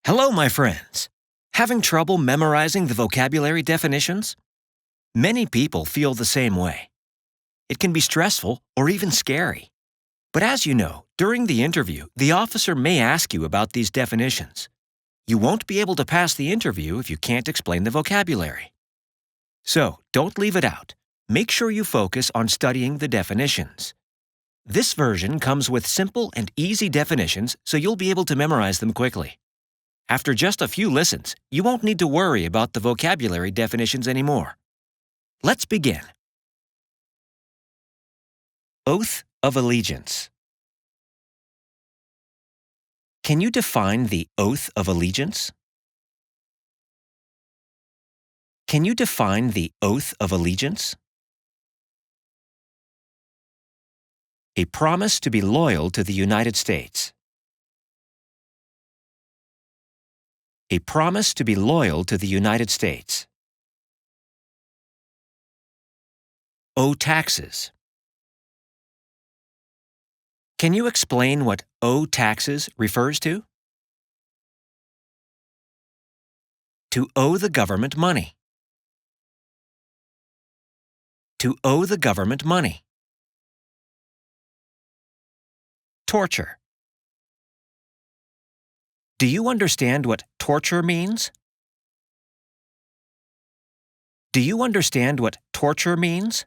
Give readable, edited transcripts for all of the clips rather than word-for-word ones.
Hello, my friends. Having trouble memorizing the vocabulary definitions? Many people feel the same way. It can be stressful or even scary. But as you know, during the interview, the officer may ask you about these definitions. You won't be able to pass the interview if you can't explain the vocabulary. So, don't leave it out. Make sure you focus on studying the definitions. This version comes with simple and easy definitions, so you'll be able to memorize them quickly. After just a few listens, you won't need to worry about the vocabulary definitions anymore. Let's begin. Oath of allegiance. Can you define the oath of allegiance? Can you define the oath of allegiance? A promise to be loyal to the United States. A promise to be loyal to the United States. Owe taxes. Can you explain what owe taxes refers to? To owe the government money. To owe the government money. Torture. Do you understand what torture means? Do you understand what torture means?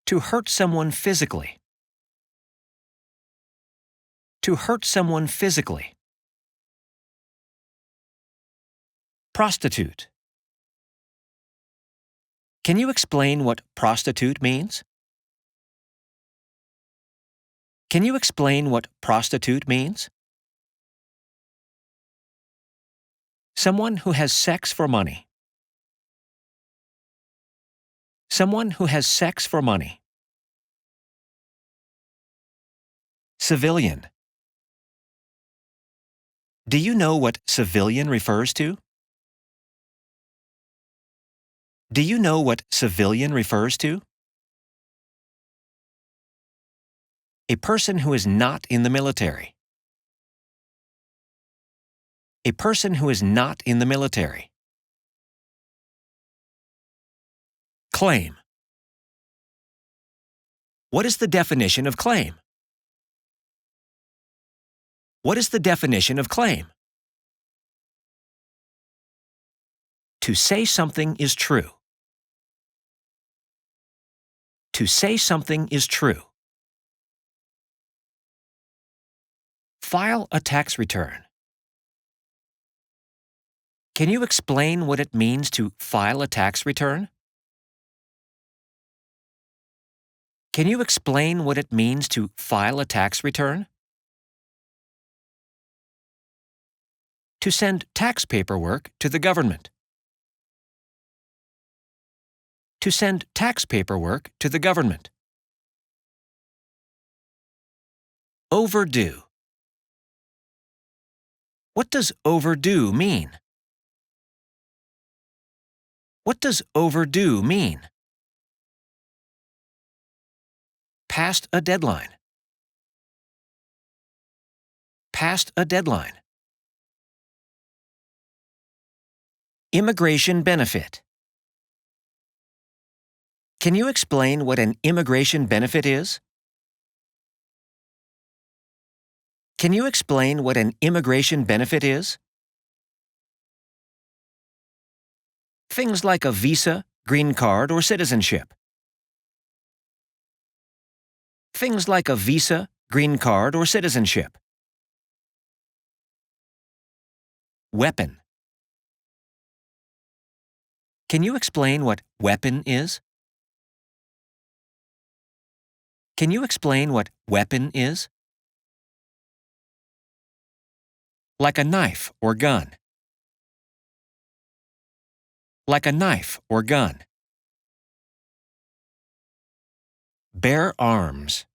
To hurt someone physically. To hurt someone physically. Prostitute. Can you explain what prostitute means? Can you explain what prostitute means? Someone who has sex for money. Someone who has sex for money. Civilian. Do you know what civilian refers to? Do you know what civilian refers to? A person who is not in the military. A person who is not in the military. Claim. What is the definition of claim? What is the definition of claim? To say something is true. To say something is true. File a tax return. Can you explain what it means to file a tax return? Can you explain what it means to file a tax return? To send tax paperwork to the government. To send tax paperwork to the government. Overdue. What does overdue mean? What does overdue mean? Past a deadline. Past a deadline. Immigration benefit. Can you explain what an immigration benefit is? Can you explain what an immigration benefit is? Things like a visa, green card, or citizenship. Things like a visa, green card, or citizenship. Weapon. Can you explain what weapon is? Can you explain what weapon is? Like a knife or gun. Like a knife or gun. Bear arms.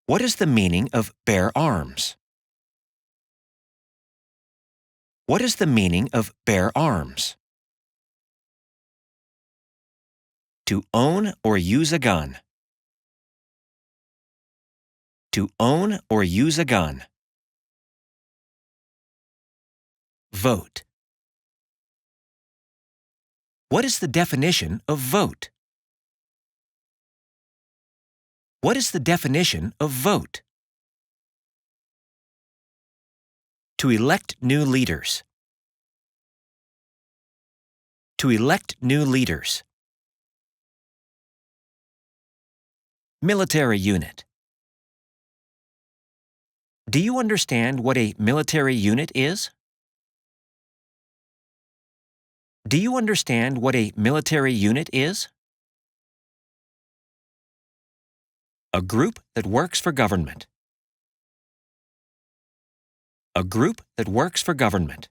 What is the meaning of bear arms? What is the meaning of bear arms? To own or use a gun. To own or use a gun. Vote. What is the definition of vote? What is the definition of vote? To elect new leaders. To elect new leaders. Military unit. Do you understand what a military unit is? Do you understand what a military unit is? A group that works for government. A group that works for government.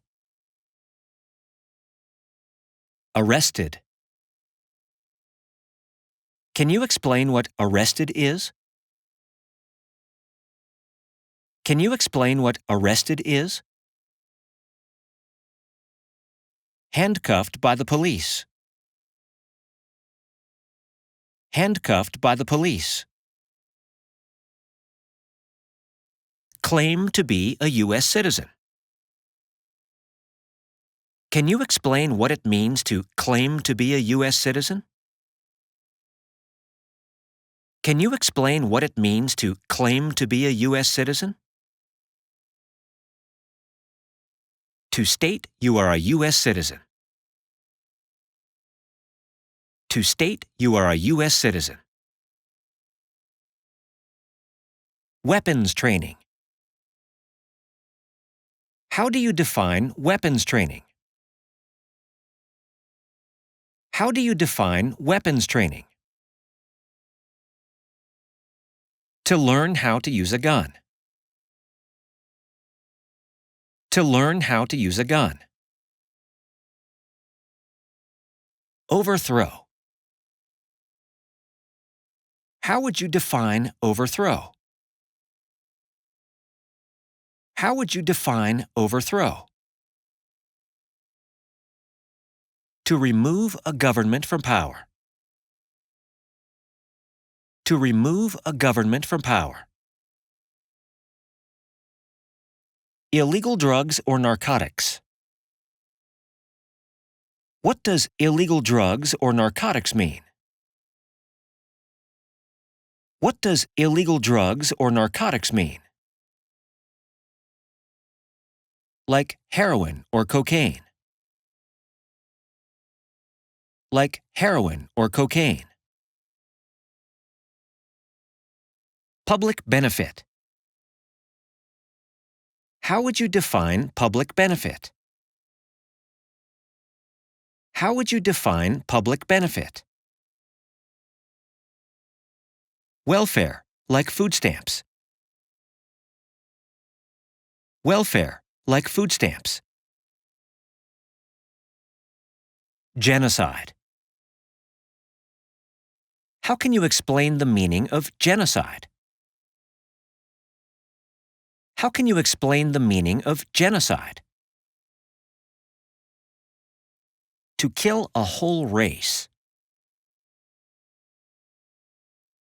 Arrested. Can you explain what arrested is? Can you explain what arrested is? Handcuffed by the police. Handcuffed by the police. Claim to be a U.S. citizen. Can you explain what it means to claim to be a U.S. citizen? Can you explain what it means to claim to be a U.S. citizen? To state you are a U.S. citizen. To state you are a U.S. citizen. Weapons training. How do you define weapons training? How do you define weapons training? To learn how to use a gun. To learn how to use a gun. Overthrow. How would you define overthrow? How would you define overthrow? To remove a government from power. To remove a government from power. Illegal drugs or narcotics. What does illegal drugs or narcotics mean? What does illegal drugs or narcotics mean? Like heroin or cocaine. Like heroin or cocaine. Public benefit. How would you define public benefit? How would you define public benefit? Welfare, like food stamps. Welfare, like food stamps. Genocide. How can you explain the meaning of genocide? How can you explain the meaning of genocide? To kill a whole race.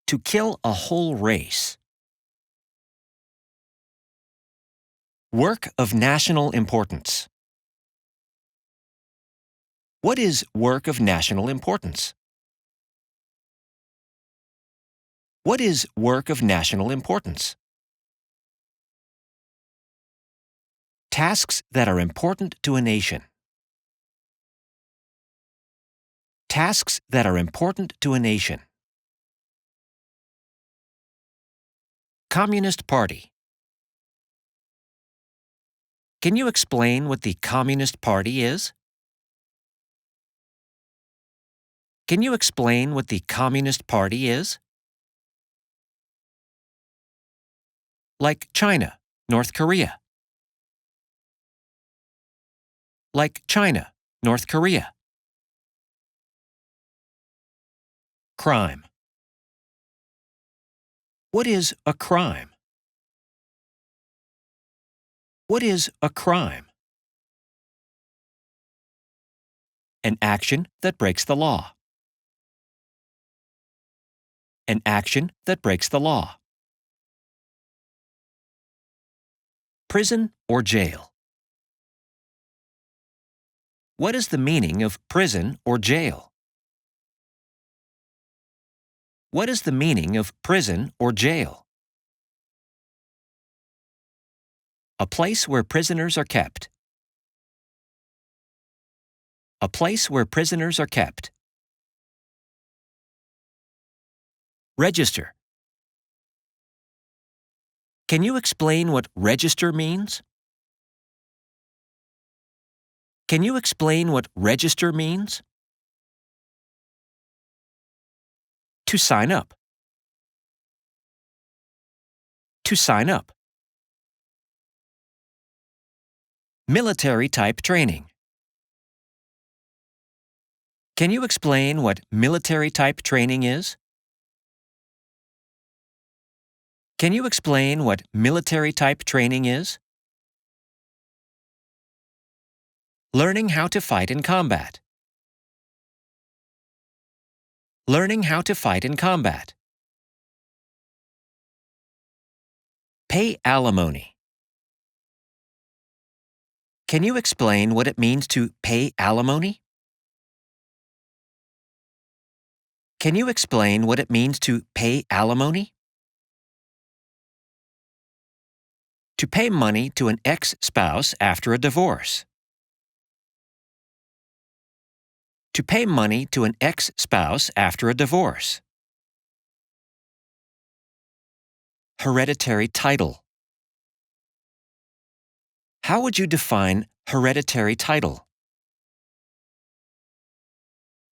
To kill a whole race. Work of national importance. What is work of national importance? What is work of national importance? Tasks that are important to a nation. Tasks that are important to a nation. Communist Party. Can you explain what the Communist Party is? Can you explain what the Communist Party is? Like China, North Korea. Like China, North Korea. Crime. What is a crime? What is a crime? An action that breaks the law. An action that breaks the law. prison or jail? What is the meaning of prison or jail? What is the meaning of prison or jail? A place where prisoners are kept. A place where prisoners are kept. Register. Can you explain what register means? Can you explain what register means? To sign up. To sign up. Military type training. Can you explain what military type training is? Can you explain what military type training is? Learning how to fight in combat. Learning how to fight in combat. Pay alimony. Can you explain what it means to pay alimony? Can you explain what it means to pay alimony? To pay money to an ex-spouse after a divorce. To pay money to an ex-spouse after a divorce. Hereditary title. How would you define hereditary title?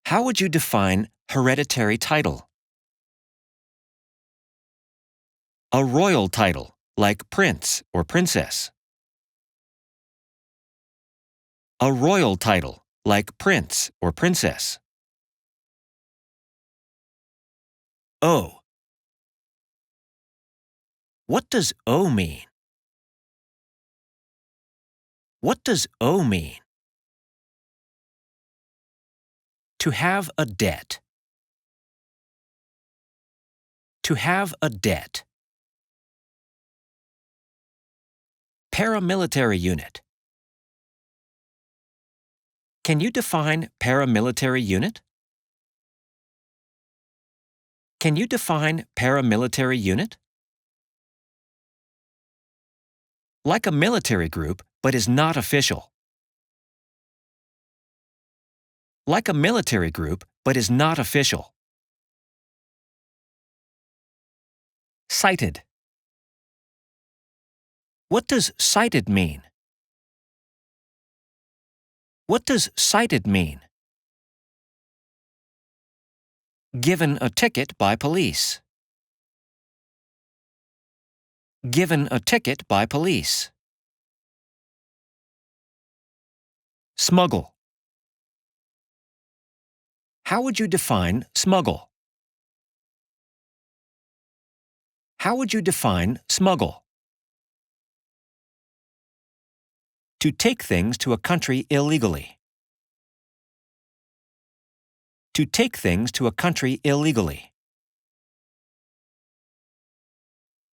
How would you define hereditary title? A royal title, like prince or princess. A royal title, like prince or princess. O. What does O mean? What does O mean? To have a debt. To have a debt. Paramilitary unit. Can you define paramilitary unit? Can you define paramilitary unit? Like a military group, but is not official. Like a military group, but is not official. Cited. What does cited mean? What does cited mean? Given a ticket by police. Given a ticket by police. Smuggle. How would you define smuggle? How would you define smuggle? To take things to a country illegally. To take things to a country illegally.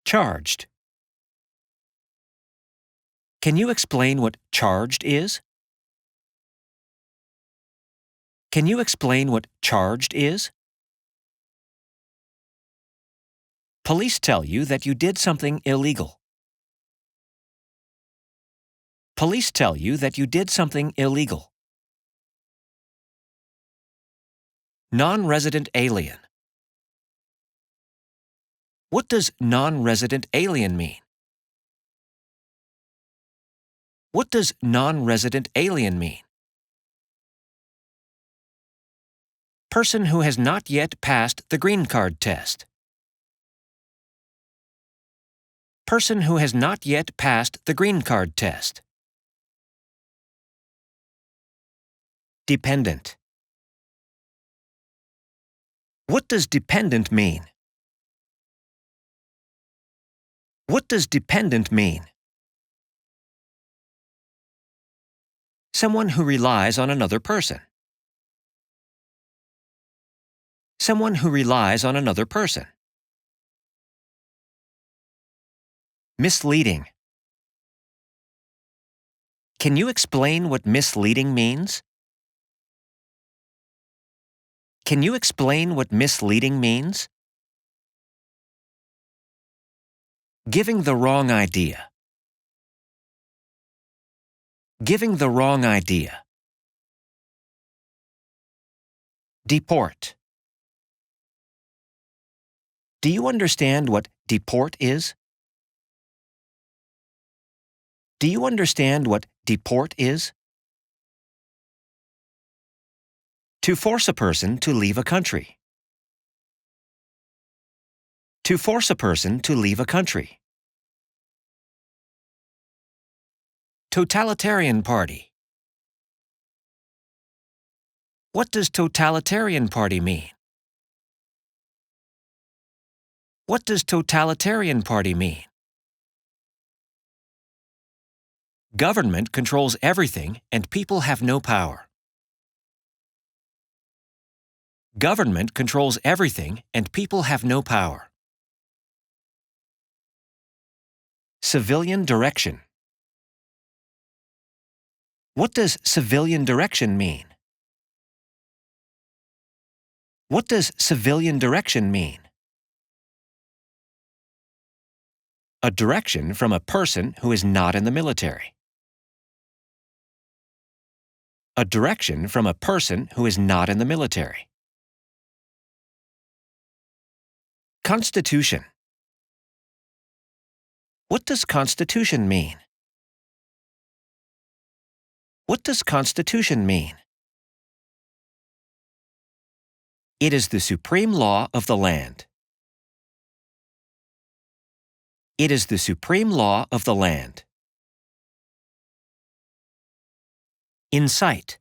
Charged. Can you explain what charged is? Can you explain what charged is? Police tell you that you did something illegal. Police tell you that you did something illegal. Non-resident alien. What does non-resident alien mean? What does non-resident alien mean? Person who has not yet passed the green card test. Person who has not yet passed the green card test. Dependent. What does dependent mean? What does dependent mean? Someone who relies on another person. Someone who relies on another person. Misleading. Can you explain what misleading means? Can you explain what misleading means? Giving the wrong idea. Giving the wrong idea. Deport. Do you understand what deport is? Do you understand what deport is? To force a person to leave a country. To force a person to leave a country. Totalitarian party. What does totalitarian party mean? What does totalitarian party mean? Government controls everything and people have no power. Government controls everything and people have no power. Civilian direction. What does civilian direction mean? What does civilian direction mean? A direction from a person who is not in the military. A direction from a person who is not in the military. Constitution. What does Constitution mean? What does Constitution mean? It is the supreme law of the land. It is the supreme law of the land. Incite.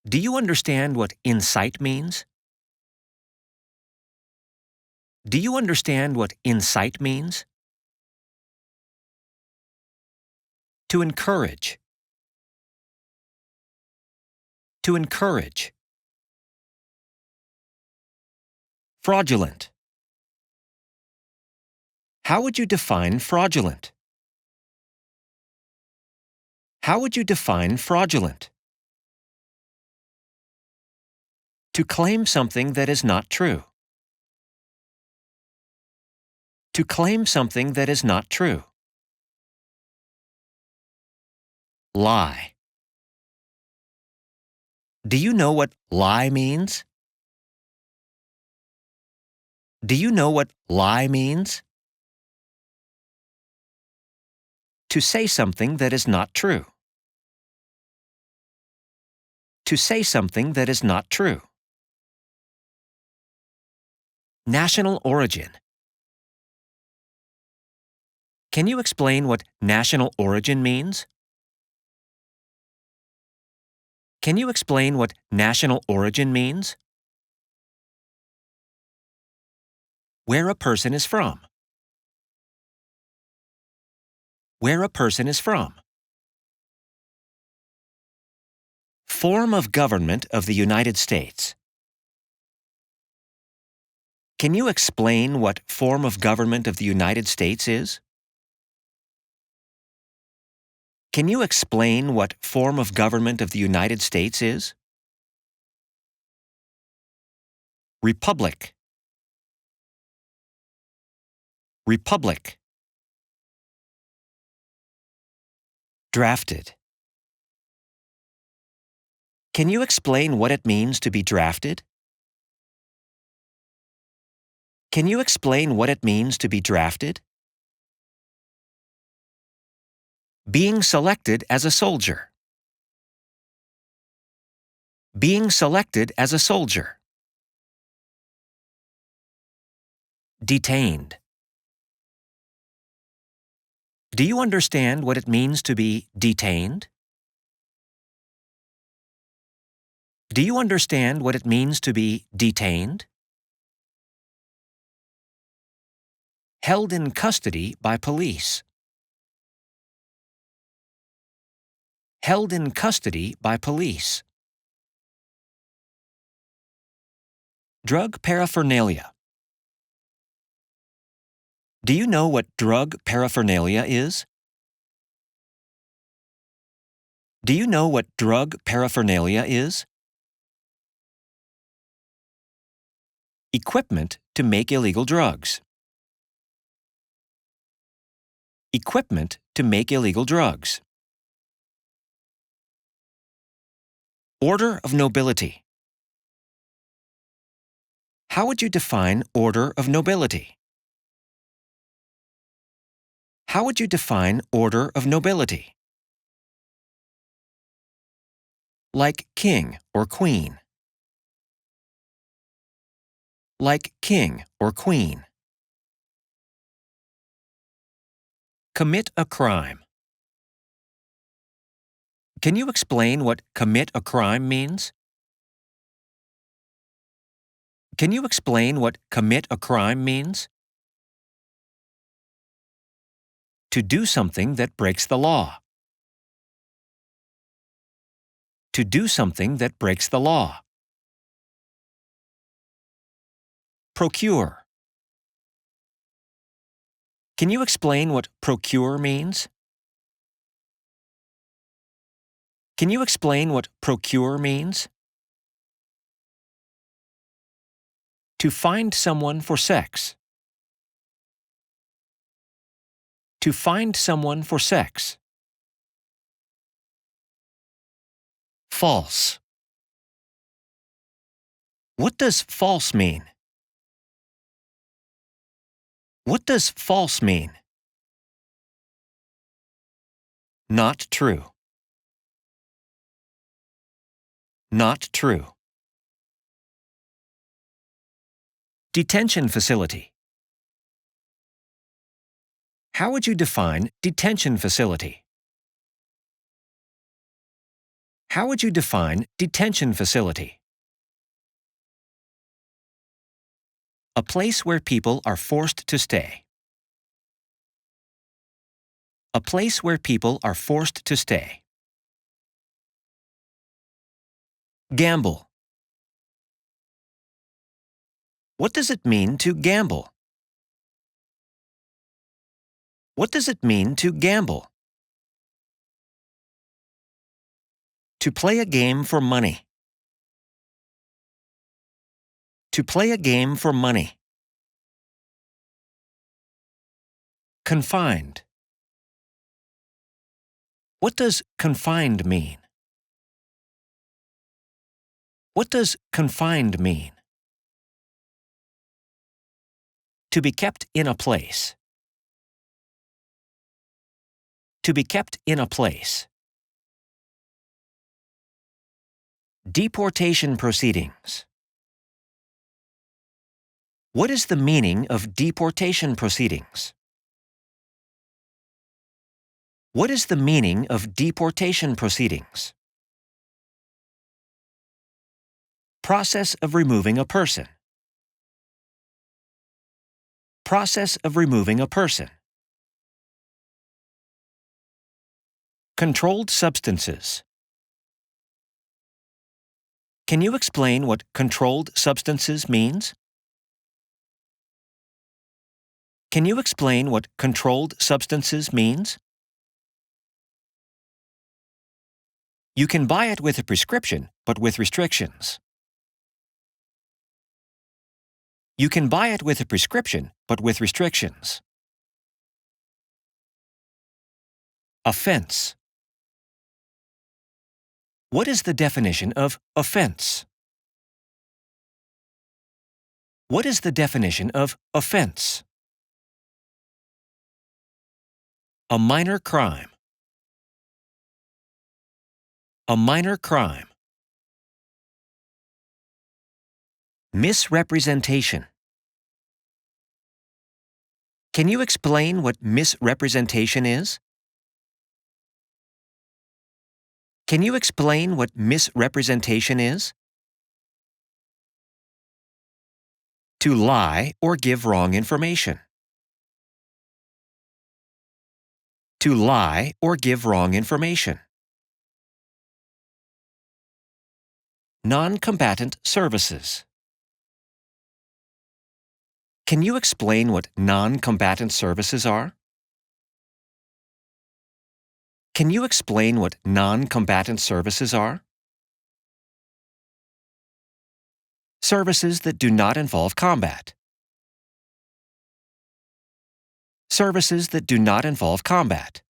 Do you understand what incite means? Do you understand what incite means? To encourage. To encourage. Fraudulent. How would you define fraudulent? How would you define fraudulent? To claim something that is not true. To claim something that is not true. Lie. Do you know what lie means? Do you know what lie means? To say something that is not true. To say something that is not true. National origin. Can you explain what national origin means? Can you explain what national origin means? Where a person is from. Where a person is from. Form of government of the United States. Can you explain what form of government of the United States is? Can you explain what form of government of the United States is? Republic. Republic. Drafted. Can you explain what it means to be drafted? Can you explain what it means to be drafted? Being selected as a soldier. Being selected as a soldier. Detained. Do you understand what it means to be detained? Do you understand what it means to be detained? Held in custody by police. Held in custody by police. Drug paraphernalia. Do you know what drug paraphernalia is? Do you know what drug paraphernalia is? Equipment to make illegal drugs. Equipment to make illegal drugs. Order of nobility. How would you define order of nobility? How would you define order of nobility? Like king or queen. Like king or queen. Commit a crime. Can you explain what commit a crime means? Can you explain what commit a crime means? To do something that breaks the law. To do something that breaks the law. Procure. Can you explain what procure means? Can you explain what procure means? To find someone for sex. To find someone for sex. False. What does false mean? What does false mean? Not true. Not true. Detention facility. How would you define detention facility? How would you define detention facility? A place where people are forced to stay. A place where people are forced to stay. Gamble. What does it mean to gamble? What does it mean to gamble? To play a game for money. To play a game for money. Confined. What does confined mean? What does confined mean? To be kept in a place. To be kept in a place. Deportation proceedings. What is the meaning of deportation proceedings? What is the meaning of deportation proceedings? Process of removing a person. Process of removing a person. Controlled substances. Can you explain what controlled substances means? Can you explain what controlled substances means? You can buy it with a prescription, but with restrictions. You can buy it with a prescription, but with restrictions. Offense. What is the definition of offense? What is the definition of offense? A minor crime. A minor crime. Misrepresentation. Can you explain what misrepresentation is? Can you explain what misrepresentation is? To lie or give wrong information. To lie or give wrong information. Non-combatant services. Can you explain what non-combatant services are? Can you explain what non-combatant services are? Services that do not involve combat. Services that do not involve combat.